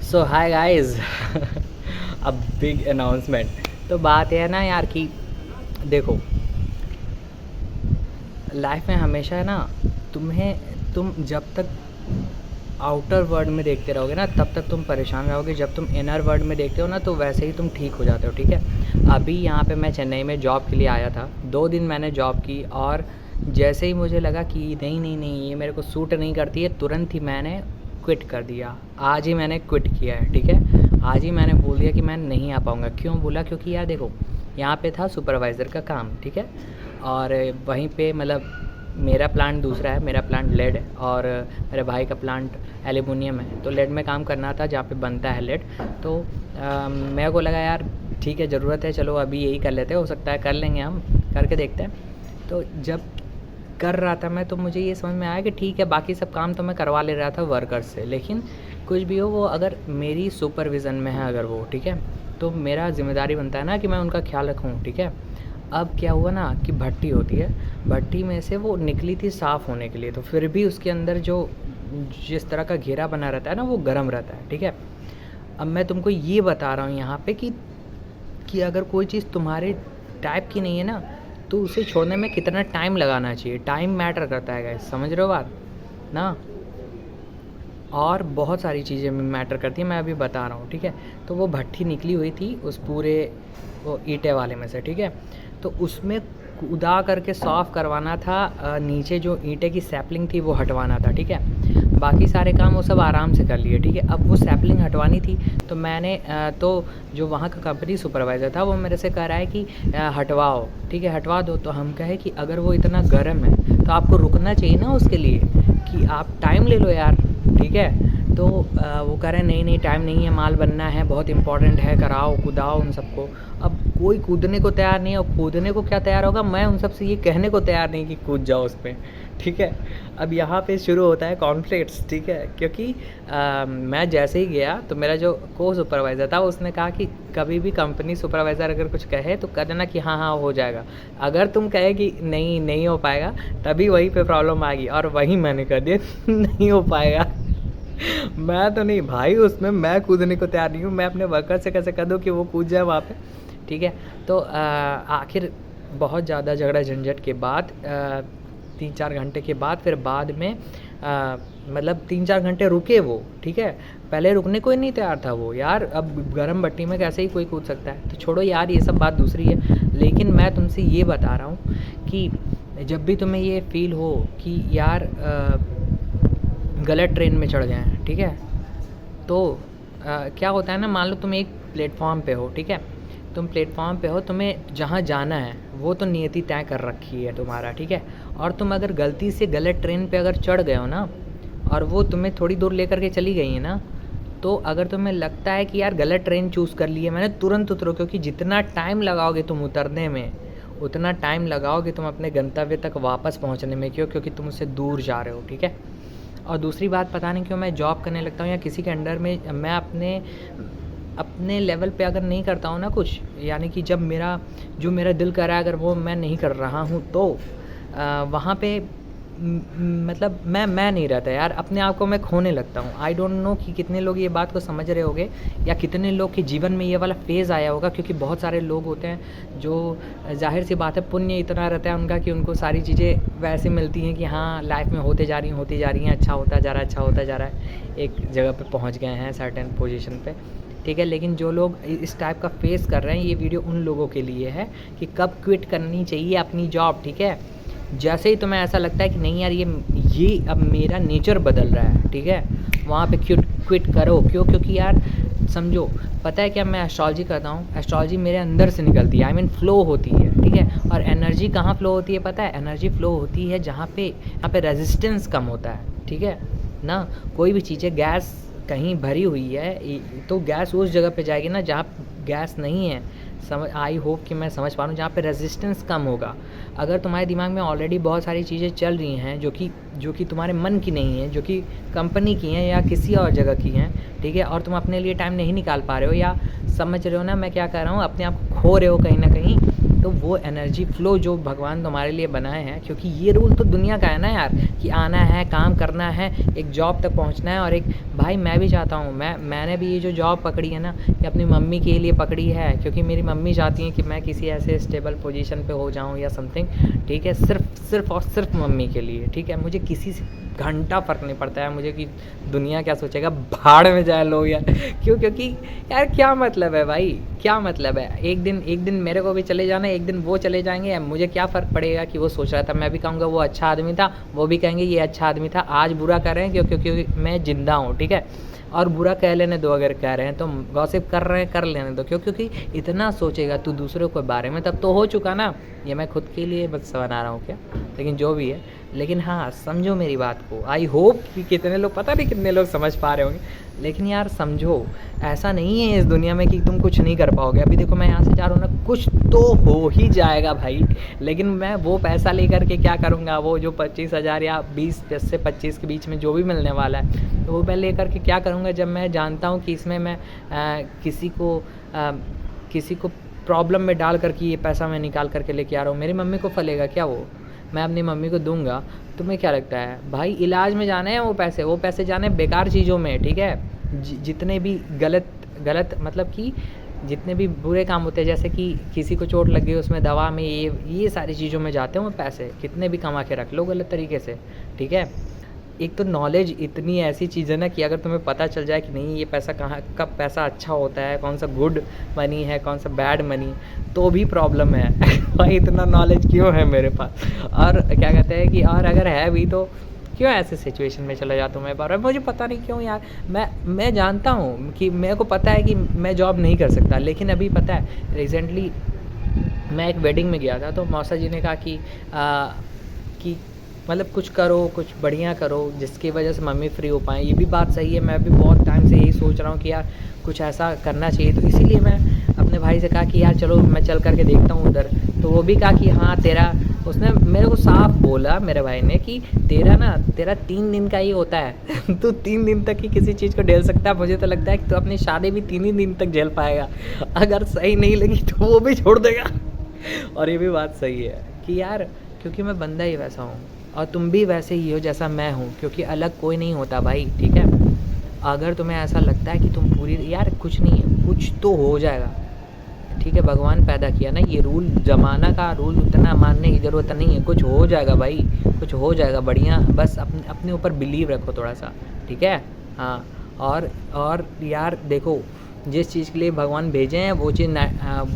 सो hi guys. अब big announcement. तो बात यह है ना यार कि देखो, लाइफ में हमेशा है ना, तुम जब तक आउटर वर्ल्ड में देखते रहोगे ना तब तक तुम परेशान रहोगे। जब तुम इनर वर्ल्ड में देखते हो ना तो वैसे ही तुम ठीक हो जाते हो। ठीक है, अभी यहाँ पे मैं चेन्नई में जॉब के लिए आया था। 2 दिन मैंने जॉब की और जैसे ही मुझे लगा कि नहीं नहीं नहीं ये मेरे को सूट नहीं करती है, तुरंत ही मैंने क्विट कर दिया। आज ही मैंने क्विट किया है। ठीक है, आज ही मैंने बोल दिया कि मैं नहीं आ पाऊँगा। क्यों बोला? क्योंकि यार देखो, यहाँ पे था सुपरवाइज़र का काम। ठीक है, और वहीं पे मतलब मेरा प्लांट दूसरा है, मेरा प्लांट लेड है और मेरे भाई का प्लांट एल्युमिनियम है। तो लेड में काम करना था जहाँ पे बनता है लेड। तो मेरे को लगा यार ठीक है, ज़रूरत है, चलो अभी यही कर लेते हैं, हो सकता है कर लेंगे, हम करके देखते हैं। तो जब कर रहा था मैं तो मुझे ये समझ में आया कि ठीक है, बाकी सब काम तो मैं करवा ले रहा था वर्कर्स से, लेकिन कुछ भी हो वो अगर मेरी सुपरविज़न में है अगर वो, ठीक है, तो मेरा ज़िम्मेदारी बनता है ना कि मैं उनका ख्याल रखूँ। ठीक है, अब क्या हुआ ना कि भट्टी होती है, भट्टी में से वो निकली थी साफ़ होने के लिए, तो फिर भी उसके अंदर जो जिस तरह का घेरा बना रहता है ना वो गर्म रहता है। ठीक है, अब मैं तुमको ये बता रहा हूँ यहाँ पे कि अगर कोई चीज़ तुम्हारे टाइप की नहीं है ना तो उसे छोड़ने में कितना टाइम लगाना चाहिए। टाइम मैटर करता है गाइस, समझ रहे हो बात ना? और बहुत सारी चीज़ें मैटर करती हैं, मैं अभी बता रहा हूँ। ठीक है, तो वो भट्ठी निकली हुई थी उस पूरे वो ईंटे वाले में से। ठीक है, तो उसमें कूदा करके साफ़ करवाना था, नीचे जो ईंटे की सैपलिंग थी वो हटवाना था। ठीक है, बाकी सारे काम वो सब आराम से कर लिए। ठीक है, अब वो सैपलिंग हटवानी थी तो मैंने तो जो वहाँ का कंपनी सुपरवाइज़र था वो मेरे से कह रहा है कि हटवाओ। ठीक है, हटवा दो। तो हम कहे कि अगर वो इतना गर्म है तो आपको रुकना चाहिए ना उसके लिए, कि आप टाइम ले लो यार। ठीक है, तो वो कह रहे हैं नहीं नहीं टाइम नहीं है, माल बनना है, बहुत इंपॉर्टेंट है, कराओ कूदाओ उन सबको। अब कोई कूदने को तैयार नहीं है, और कूदने को क्या तैयार होगा, मैं उन सबसे ये कहने को तैयार नहीं कि कूद जाओ उस पर। ठीक है, अब यहाँ पे शुरू होता है कॉन्फ्लिक्ट्स। ठीक है, क्योंकि मैं जैसे ही गया तो मेरा जो को सुपरवाइज़र था उसने कहा कि कभी भी कंपनी सुपरवाइज़र अगर कुछ कहे तो कह देना कि हाँ हाँ हो जाएगा। अगर तुम कहे कि नहीं नहीं हो पाएगा तभी वहीं पे प्रॉब्लम आएगी, और वहीं मैंने कर दिया नहीं हो पाएगा। मैं तो नहीं भाई, उसमें मैं कूदने को तैयार नहीं हूँ। मैं अपने वर्कर से कैसे कह दूँ कि वो कूद जाए वहाँ पे। ठीक है, तो आखिर बहुत ज़्यादा झगड़ा झंझट के बाद 3-4 घंटे के बाद फिर बाद में मतलब 3-4 घंटे रुके वो। ठीक है, पहले रुकने को ही नहीं तैयार था वो यार। अब गर्म भट्टी में कैसे ही कोई कूद सकता है, तो छोड़ो यार ये सब बात दूसरी है। लेकिन मैं तुमसे ये बता रहा हूँ कि जब भी तुम्हें ये फील हो कि यार गलत ट्रेन में चढ़ गए हैं, ठीक है, तो क्या होता है ना, मान लो तुम एक प्लेटफॉर्म पे हो। ठीक है, तुम प्लेटफॉर्म पे हो, तुम्हें जहाँ जाना है वो तो नियति तय कर रखी है तुम्हारा। ठीक है, और तुम अगर गलती से गलत ट्रेन पे अगर चढ़ गए हो ना और वो तुम्हें थोड़ी दूर लेकर के चली गई है ना, तो अगर तुम्हें लगता है कि यार गलत ट्रेन चूज़ कर ली है मैंने, तुरंत उतरो। क्योंकि जितना टाइम लगाओगे तुम उतरने में उतना टाइम लगाओगे तुम अपने गंतव्य तक वापस पहुँचने में। क्यों? क्योंकि तुम उससे दूर जा रहे हो। ठीक है, और दूसरी बात, पता नहीं क्यों मैं जॉब करने लगता हूँ या किसी के अंडर में, मैं अपने लेवल पे अगर नहीं करता हूँ ना कुछ, यानी कि जब मेरा दिल कर रहा है अगर वो मैं नहीं कर रहा हूँ तो वहाँ पे मतलब मैं नहीं रहता यार, अपने आप को मैं खोने लगता हूँ। आई डोंट नो कि कितने लोग ये बात को समझ रहे होंगे या कितने लोग के जीवन में ये वाला फ़ेज़ आया होगा, क्योंकि बहुत सारे लोग होते हैं जो ज़ाहिर सी बात है पुण्य इतना रहता है उनका कि उनको सारी चीज़ें वैसे मिलती हैं कि हाँ लाइफ में होती जा रही हैं, अच्छा होता जा रहा है, एक जगह पे पहुँच गए हैं सर्टेन पोजीशन पे। ठीक है, लेकिन जो लोग इस टाइप का फेस कर रहे हैं, ये वीडियो उन लोगों के लिए है कि कब क्विट करनी चाहिए अपनी जॉब। ठीक है, जैसे ही तुम्हें ऐसा लगता है कि नहीं यार ये अब मेरा नेचर बदल रहा है, ठीक है, वहाँ पे क्विट करो। क्यों? क्योंकि यार समझो, पता है क्या, मैं एस्ट्रोलॉजी करता हूँ, एस्ट्रोलॉजी मेरे अंदर से निकलती है, आई मीन फ्लो होती है। ठीक है, और एनर्जी कहाँ फ्लो होती है पता है? एनर्जी फ्लो होती है जहाँ पे रेजिस्टेंस कम होता है। ठीक है ना, कोई भी चीज़ें, गैस कहीं भरी हुई है तो गैस उस जगह पे जाएगी ना जहाँ गैस नहीं है। आई होप कि मैं समझ पा रहा हूँ, जहाँ पे रेजिस्टेंस कम होगा। अगर तुम्हारे दिमाग में ऑलरेडी बहुत सारी चीज़ें चल रही हैं जो कि तुम्हारे मन की नहीं है, जो कि कंपनी की हैं या किसी और जगह की हैं, ठीक है, और तुम अपने लिए टाइम नहीं निकाल पा रहे हो, या समझ रहे हो ना मैं क्या कह रहा हूँ, अपने आप को खो रहे हो कहीं ना कहीं, तो वो एनर्जी फ्लो जो भगवान तुम्हारे लिए बनाए हैं, क्योंकि ये रूल तो दुनिया का है ना यार, कि आना है, काम करना है, एक जॉब तक पहुंचना है। और एक भाई मैं भी चाहता हूँ, मैंने भी ये जो जॉब पकड़ी है ना, ये अपनी मम्मी के लिए पकड़ी है, क्योंकि मेरी मम्मी चाहती हैं कि मैं किसी ऐसे स्टेबल पोजीशन पे हो जाऊँ या समथिंग, ठीक है, सिर्फ और सिर्फ मम्मी के लिए, ठीक है। मुझे किसी से घंटा फ़र्क नहीं पड़ता है मुझे कि दुनिया क्या सोचेगा, भाड़ में जाए लोग यार। क्यों? क्योंकि यार क्या मतलब है भाई, क्या मतलब है? एक दिन मेरे को भी चले जाना है, एक दिन वो चले जाएंगे, मुझे क्या फ़र्क पड़ेगा कि वो सोच रहा था, मैं भी कहूँगा वो अच्छा आदमी था, वो भी कहेंगे ये अच्छा आदमी था। आज बुरा कर रहे हैं क्योंकि मैं ज़िंदा हूँ, ठीक है, और बुरा कह लेने दो, अगर कह रहे हैं तो गॉसिप कर रहे हैं कर लेने दो। क्योंकि इतना सोचेगा तू दूसरों के बारे में, तब तो हो चुका ना। ये मैं खुद के लिए बस बना रहा हूँ क्या, लेकिन जो भी है। लेकिन हाँ, समझो मेरी बात को। आई होप कि कितने लोग, पता नहीं कितने लोग समझ पा रहे होंगे, लेकिन यार समझो, ऐसा नहीं है इस दुनिया में कि तुम कुछ नहीं कर पाओगे। अभी देखो मैं यहाँ से जा रहा हूँ ना, कुछ तो हो ही जाएगा भाई, लेकिन मैं वो पैसा लेकर के क्या करूँगा? वो जो 25,000 या 20 से 25 के बीच में जो भी मिलने वाला है, तो वो मैं लेकर के क्या करूँगा, जब मैं जानता हूँ कि इसमें मैं किसी को प्रॉब्लम में डाल कर के ये पैसा मैं निकाल करके लेके आ रहा हूँ। मेरी मम्मी को फलेगा क्या वो? मैं अपनी मम्मी को दूंगा। तुम्हें क्या लगता है भाई? इलाज में जाने हैं वो पैसे जाने बेकार चीज़ों में, ठीक है। जितने भी गलत मतलब कि जितने भी बुरे काम होते हैं, जैसे कि किसी को चोट लग गई उसमें दवा में, ये सारी चीज़ों में जाते हैं वो पैसे। कितने भी कमा के रख लो गलत तरीके से, ठीक है। एक तो नॉलेज इतनी ऐसी चीज़ है ना कि अगर तुम्हें पता चल जाए कि नहीं ये पैसा कहाँ कब पैसा अच्छा होता है, कौन सा गुड मनी है, कौन सा बैड मनी, तो भी प्रॉब्लम है। भाई इतना नॉलेज क्यों है मेरे पास? और क्या कहते हैं कि और अगर है भी तो क्यों ऐसे सिचुएशन में चला जाता हूँ मैं बार-बार? मुझे पता नहीं क्यों यार। मैं जानता हूँ कि मेरे को पता है कि मैं जॉब नहीं कर सकता, लेकिन अभी पता है रिसेंटली मैं एक वेडिंग में गया था, तो मौसा जी ने कहा कि मतलब कुछ करो, कुछ बढ़िया करो जिसकी वजह से मम्मी फ्री हो पाएँ। ये भी बात सही है, मैं भी बहुत टाइम से यही सोच रहा हूँ कि यार कुछ ऐसा करना चाहिए। तो इसीलिए मैं अपने भाई से कहा कि यार चलो मैं चल कर के देखता हूँ उधर। तो वो भी कहा कि हाँ तेरा, उसने मेरे को साफ बोला मेरे भाई ने कि तेरा 3 दिन का ही होता है। तू 3 दिन तक ही किसी चीज़ को झेल सकता है। मुझे तो लगता है कि तू अपनी शादी भी 3 ही दिन तक झेल पाएगा, अगर सही नहीं लगी तो वो भी छोड़ देगा। और ये भी बात सही है कि यार, क्योंकि मैं बंदा ही वैसा हूँ और तुम भी वैसे ही हो जैसा मैं हूँ, क्योंकि अलग कोई नहीं होता भाई, ठीक है। अगर तुम्हें ऐसा लगता है कि तुम पूरी, यार कुछ नहीं है, कुछ तो हो जाएगा, ठीक है। भगवान पैदा किया ना, ये रूल, ज़माना का रूल उतना मानने की ज़रूरत नहीं है। कुछ हो जाएगा भाई, कुछ हो जाएगा बढ़िया। बस अपने ऊपर बिलीव रखो थोड़ा सा, ठीक है। हाँ, और यार देखो, जिस चीज़ के लिए भगवान भेजे हैं वो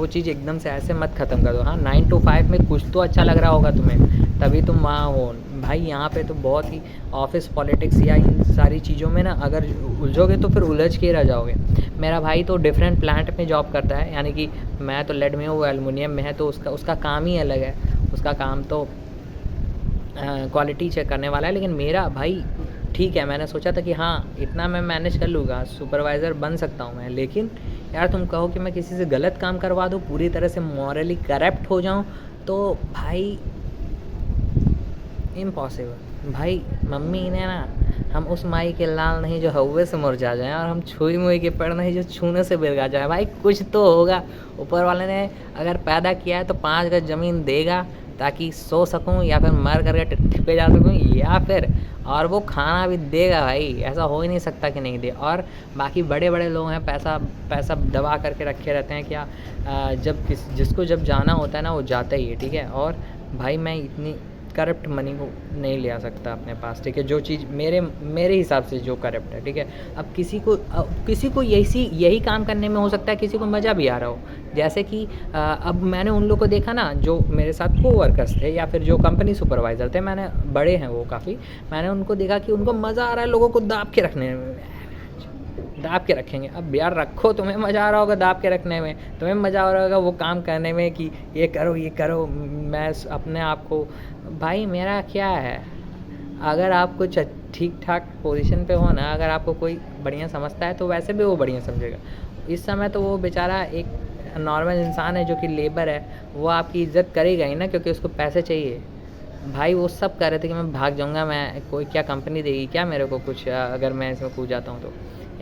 चीज़ एकदम से ऐसे मत ख़त्म कर दो। हाँ, 9 to 5 में कुछ तो अच्छा लग रहा होगा तुम्हें, तभी तुम वहाँ हो भाई। यहाँ पे तो बहुत ही ऑफिस पॉलिटिक्स या इन सारी चीज़ों में ना अगर उलझोगे तो फिर उलझ के रह जाओगे। मेरा भाई तो डिफरेंट प्लांट में जॉब करता है, यानी कि मैं तो लेड में हूँ, वो एलुमिनियम में है, तो उसका काम ही अलग है। उसका काम तो क्वालिटी चेक करने वाला है। लेकिन मेरा भाई ठीक है, मैंने सोचा था कि हाँ इतना मैं मैनेज कर लूँगा, सुपरवाइज़र बन सकता हूँ मैं। लेकिन यार तुम कहो कि मैं किसी से गलत काम करवा दूँ, पूरी तरह से मॉरली करप्ट हो जाऊँ, तो भाई इम्पॉसिबल। भाई मम्मी ने ना, हम उस माई के लाल नहीं जो हौवे से मुरझा जाएँ, और हम छुई मुई के पेड़ नहीं जो छूने से बिरगा जाए। भाई कुछ तो होगा, ऊपर वाले ने अगर पैदा किया है तो 5 गज ज़मीन देगा ताकि सो सकूं, या फिर मर करके टिट्ठी पे जा सकूं, या फिर और वो खाना भी देगा भाई। ऐसा हो ही नहीं सकता कि नहीं दे। और बाकी बड़े बड़े लोग हैं, पैसा दबा करके रखे रहते हैं क्या, जब जिसको जब जाना होता है ना वो जाता ही है, ठीक है। और भाई मैं इतनी करप्ट मनी को नहीं ले आ सकता अपने पास, ठीक है। जो चीज़ मेरे हिसाब से जो करप्ट है, ठीक है। अब किसी को यही काम करने में हो सकता है किसी को मज़ा भी आ रहा हो। जैसे कि अब मैंने उन लोगों को देखा ना जो मेरे साथ कोवर्कर्स थे या फिर जो कंपनी सुपरवाइज़र थे, मैंने बड़े हैं वो काफ़ी, मैंने उनको देखा कि उनको मज़ा आ रहा है लोगों को दाब के रखने में। दाब के रखेंगे, अब यार रखो, तुम्हें मज़ा आ रहा होगा दाब के रखने में, तुम्हें मज़ा आ रहा होगा वो काम करने में कि ये करो। मैं अपने आप को, भाई मेरा क्या है, अगर आप कुछ ठीक ठाक पोजीशन पे हो ना, अगर आपको कोई बढ़िया समझता है तो वैसे भी वो बढ़िया समझेगा। इस समय तो वो बेचारा एक नॉर्मल इंसान है जो कि लेबर है, वो आपकी इज़्ज़त करेगा ही ना, क्योंकि उसको पैसे चाहिए। भाई वो सब कह रहे थे कि मैं भाग जाऊंगा, मैं कोई क्या कंपनी देगी क्या मेरे को कुछ, अगर मैं इसमें कूद जाता हूँ तो।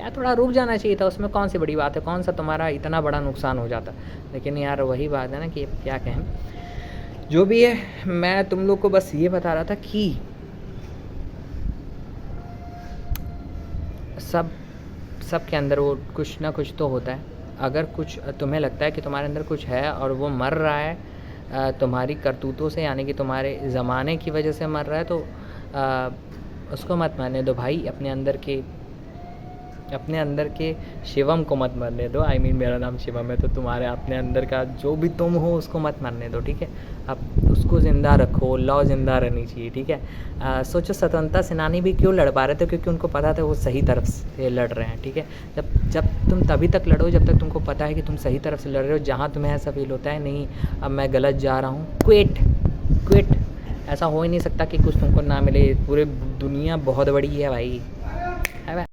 यार थोड़ा रुक जाना चाहिए था, उसमें कौन सी बड़ी बात है, कौन सा तुम्हारा इतना बड़ा नुकसान हो जाता। लेकिन यार वही बात है ना कि क्या कहें, जो भी है, मैं तुम लोग को बस ये बता रहा था कि सब सबके अंदर वो कुछ ना कुछ तो होता है। अगर कुछ तुम्हें लगता है कि तुम्हारे अंदर कुछ है और वो मर रहा है तुम्हारी करतूतों से, यानी कि तुम्हारे ज़माने की वजह से मर रहा है, तो उसको मत मरने दो भाई। अपने अंदर के शिवम को मत मरने दो। आई मीन मेरा नाम शिवम है, तो तुम्हारे अपने अंदर का जो भी तुम हो उसको मत मरने दो, ठीक है। अब उसको ज़िंदा रखो, लौ ज़िंदा रहनी चाहिए, ठीक है। सोचो स्वतंत्रता सेनानी भी क्यों लड़ पा रहे थे, क्योंकि उनको पता था वो सही तरफ से लड़ रहे हैं, ठीक है। जब तुम तभी तक लड़ो जब तक तुमको पता है कि तुम सही तरफ से लड़ रहे हो। जहाँ तुम्हें ऐसा फील होता है नहीं अब मैं गलत जा रहा हूँ, क्विट। ऐसा हो ही नहीं सकता कि कुछ तुमको ना मिले। पूरी दुनिया बहुत बड़ी है भाई, है।